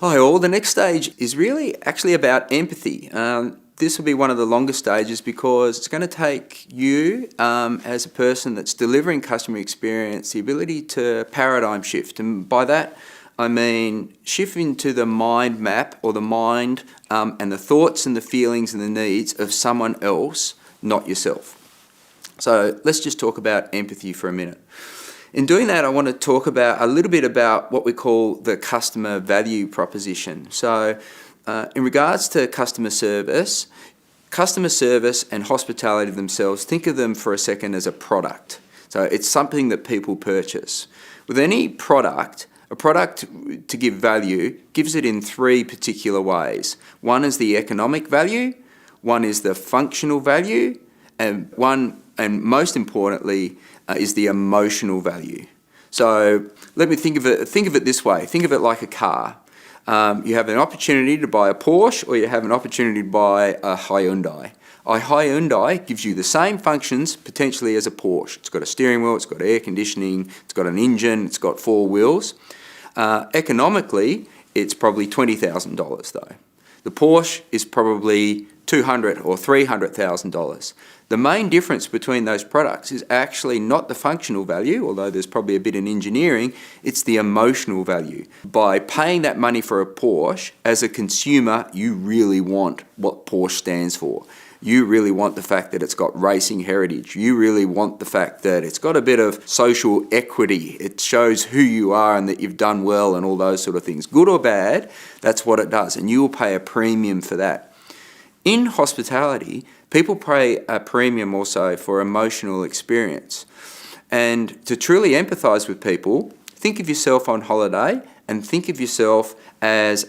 Hi all, the next stage is really actually about empathy. This will be one of the longest stages because it's going to take you as a person that's delivering customer experience the ability to paradigm shift. And by that I mean shift into the mind map or the mind and the thoughts and the feelings and the needs of someone else, not yourself. So let's just talk about empathy for a minute. In doing that, I want to talk about a little bit about what we call the customer value proposition. So in regards to customer service and hospitality themselves, think of them for a second as a product. So it's something that people purchase. With any product, a product to give value gives it in three particular ways. One is the economic value, one is the functional value, and most importantly, is the emotional value. So let me think of it this way. Think of it like a car. You have an opportunity to buy a Porsche or you have an opportunity to buy a Hyundai. A Hyundai gives you the same functions potentially as a Porsche. It's got a steering wheel, it's got air conditioning, it's got an engine, it's got four wheels. Economically, it's probably $20,000 though. The Porsche is probably $200,000 or $300,000. The main difference between those products is actually not the functional value, although there's probably a bit in engineering, it's the emotional value. By paying that money for a Porsche, as a consumer, you really want what Porsche stands for. You really want the fact that it's got racing heritage. You really want the fact that it's got a bit of social equity. It shows who you are and that you've done well and all those sort of things. Good or bad, that's what it does, and you will pay a premium for that. In hospitality, people pay a premium also for emotional experience. And to truly empathise with people, think of yourself on holiday and think of yourself as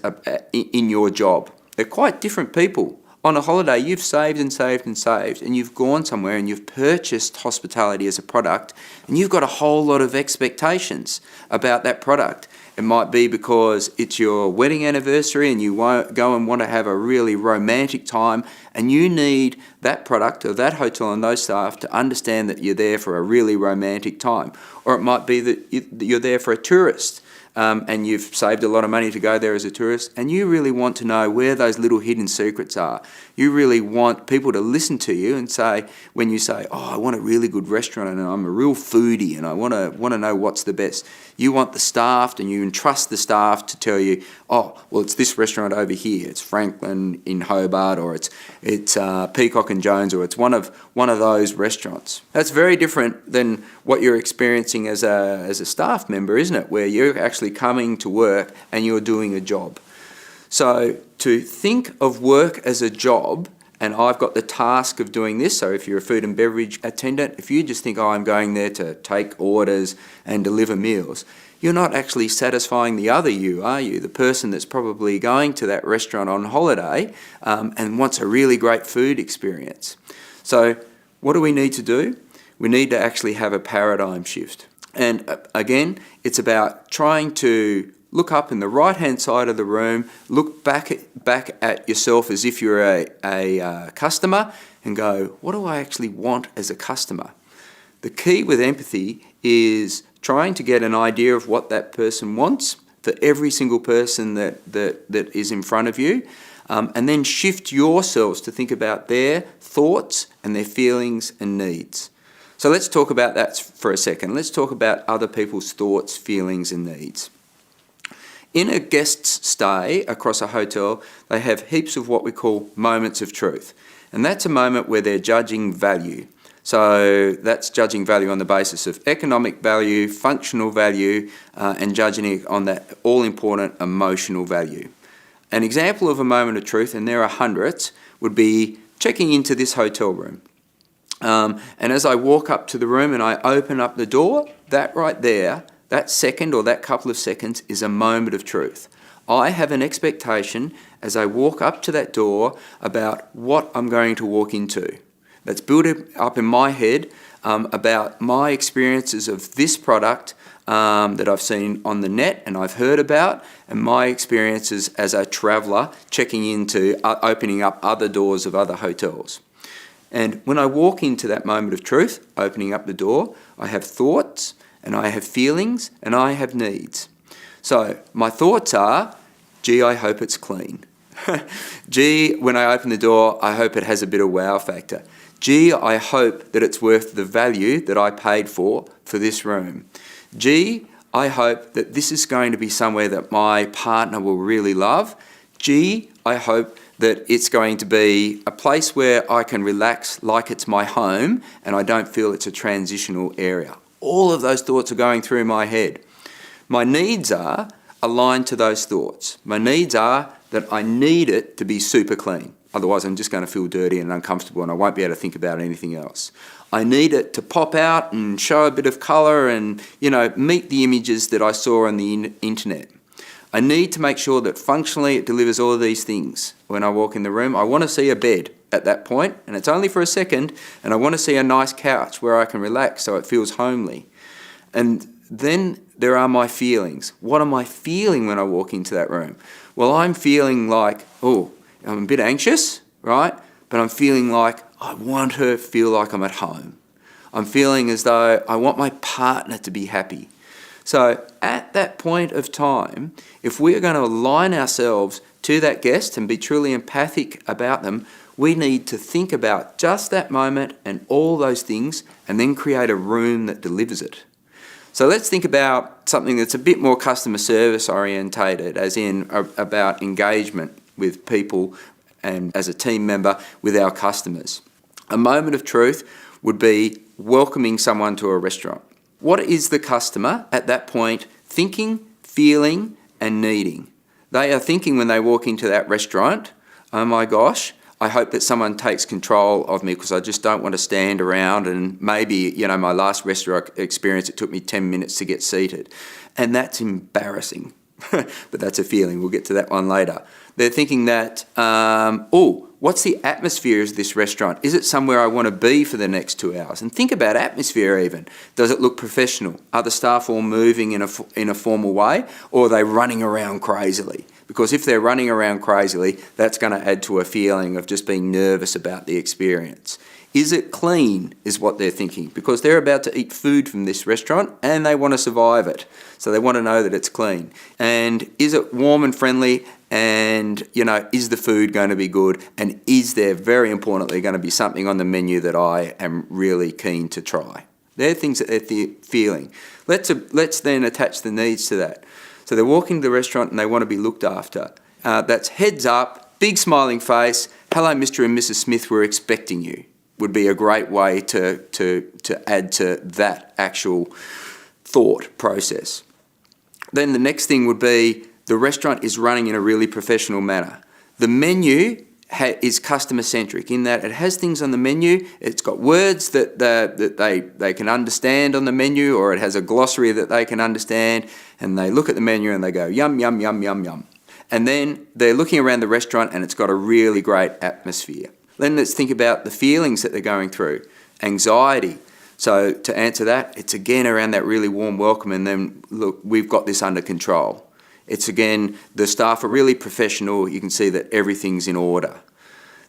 in your job. They're quite different people. On a holiday, you've saved and saved and saved, and you've gone somewhere and you've purchased hospitality as a product, and you've got a whole lot of expectations about that product. It might be because it's your wedding anniversary and you go and want to have a really romantic time, and you need that product or that hotel and those staff to understand that you're there for a really romantic time. Or it might be that you're there for a tourist and you've saved a lot of money to go there as a tourist, and you really want to know where those little hidden secrets are. You really want people to listen to you and say, when you say, oh, I want a really good restaurant and I'm a real foodie and I want to know what's the best. You want the staff, and you entrust the staff to tell you, oh, well, it's this restaurant over here. It's Franklin in Hobart, or it's Peacock and Jones, or it's one of those restaurants. That's very different than what you're experiencing as a staff member, isn't it? Where you're actually coming to work and you're doing a job. So to think of work as a job, and I've got the task of doing this, so if you're a food and beverage attendant, if you just think, oh, I'm going there to take orders and deliver meals, you're not actually satisfying the other you, are you? The person that's probably going to that restaurant on holiday and wants a really great food experience. So what do we need to do? We need to actually have a paradigm shift. And again, it's about trying to look up in the right-hand side of the room, look back at yourself as if you're a customer and go, what do I actually want as a customer? The key with empathy is trying to get an idea of what that person wants for every single person that is in front of you, and then shift yourselves to think about their thoughts and their feelings and needs. So let's talk about that for a second. Let's talk about other people's thoughts, feelings and needs. In a guest's stay across a hotel, they have heaps of what we call moments of truth. And that's a moment where they're judging value. So that's judging value on the basis of economic value, functional value, and judging it on that all-important emotional value. An example of a moment of truth, and there are hundreds, would be checking into this hotel room. And as I walk up to the room and I open up the door, that right there, that second or that couple of seconds is a moment of truth. I have an expectation as I walk up to that door about what I'm going to walk into. That's built up in my head about my experiences of this product that I've seen on the net and I've heard about, and my experiences as a traveller checking into opening up other doors of other hotels. And when I walk into that moment of truth, opening up the door, I have thoughts and I have feelings and I have needs. So my thoughts are, Gee, I hope it's clean. Gee, when I open the door, I hope it has a bit of wow factor. Gee, I hope that it's worth the value that I paid for this room. Gee, I hope that this is going to be somewhere that my partner will really love. Gee, I hope that it's going to be a place where I can relax like it's my home and I don't feel it's a transitional area. All of those thoughts are going through my head. My needs are aligned to those thoughts. My needs are that I need it to be super clean. Otherwise, I'm just going to feel dirty and uncomfortable and I won't be able to think about anything else. I need it to pop out and show a bit of colour and, meet the images that I saw on the internet. I need to make sure that functionally it delivers all of these things when I walk in the room. I want to see a bed at that point, and it's only for a second, and I want to see a nice couch where I can relax so it feels homely. And then there are my feelings. What am I feeling when I walk into that room? Well, I'm feeling like, I'm a bit anxious, right? But I'm feeling like I want her to feel like I'm at home. I'm feeling as though I want my partner to be happy. So at that point of time, if we are going to align ourselves to that guest and be truly empathic about them, we need to think about just that moment and all those things and then create a room that delivers it. So let's think about something that's a bit more customer service orientated, as in about engagement with people and as a team member with our customers. A moment of truth would be welcoming someone to a restaurant. What is the customer at that point thinking, feeling, and needing? They are thinking when they walk into that restaurant, oh my gosh, I hope that someone takes control of me because I just don't want to stand around and maybe, my last restaurant experience, it took me 10 minutes to get seated. And that's embarrassing. But that's a feeling. We'll get to that one later. They're thinking that, what's the atmosphere of this restaurant? Is it somewhere I want to be for the next 2 hours? And think about atmosphere even. Does it look professional? Are the staff all moving in a formal way, or are they running around crazily? Because if they're running around crazily, that's going to add to a feeling of just being nervous about the experience. Is it clean, is what they're thinking, because they're about to eat food from this restaurant and they want to survive it. So they want to know that it's clean. And is it warm and friendly? And, is the food going to be good? And is there, very importantly, going to be something on the menu that I am really keen to try? They're things that they're feeling. Let's then attach the needs to that. So they're walking to the restaurant and they want to be looked after. That's heads up, big smiling face, hello Mr. and Mrs. Smith, we're expecting you. Would be a great way to add to that actual thought process. Then the next thing would be the restaurant is running in a really professional manner. The menu is customer-centric in that it has things on the menu, it's got words that they can understand on the menu, or it has a glossary that they can understand, and they look at the menu and they go, yum, yum, yum, yum, yum. And then they're looking around the restaurant and it's got a really great atmosphere. Then let's think about the feelings that they're going through. Anxiety. So to answer that, it's again around that really warm welcome and then, look, we've got this under control. It's again, the staff are really professional. You can see that everything's in order.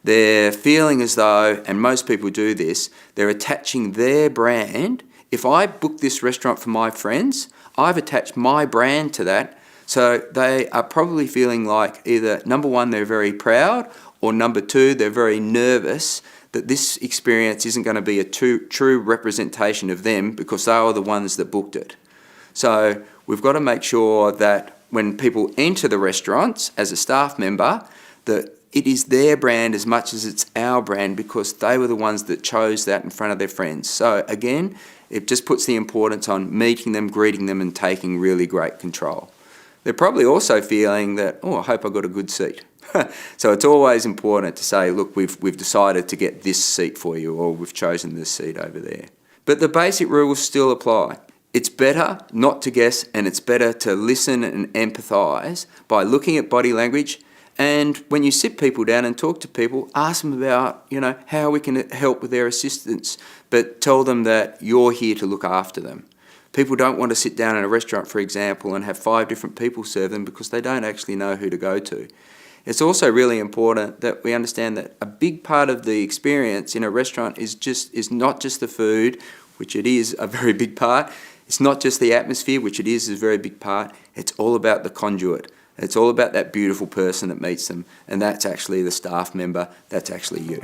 They're feeling as though, and most people do this, they're attaching their brand. If I book this restaurant for my friends, I've attached my brand to that. So they are probably feeling like either, number one, they're very proud, or number two, they're very nervous that this experience isn't going to be a true representation of them because they are the ones that booked it. So we've got to make sure that when people enter the restaurants as a staff member, that it is their brand as much as it's our brand because they were the ones that chose that in front of their friends. So again, it just puts the importance on meeting them, greeting them, and taking really great control. They're probably also feeling that, I hope I got a good seat. So it's always important to say, look, we've decided to get this seat for you, or we've chosen this seat over there. But the basic rules still apply. It's better not to guess, and it's better to listen and empathise by looking at body language. And when you sit people down and talk to people, ask them about, how we can help with their assistance, but tell them that you're here to look after them. People don't want to sit down in a restaurant, for example, and have 5 different people serve them because they don't actually know who to go to. It's also really important that we understand that a big part of the experience in a restaurant is not just the food, which it is a very big part. It's not just the atmosphere, which it is a very big part. It's all about the conduit. It's all about that beautiful person that meets them, and that's actually the staff member, that's actually you.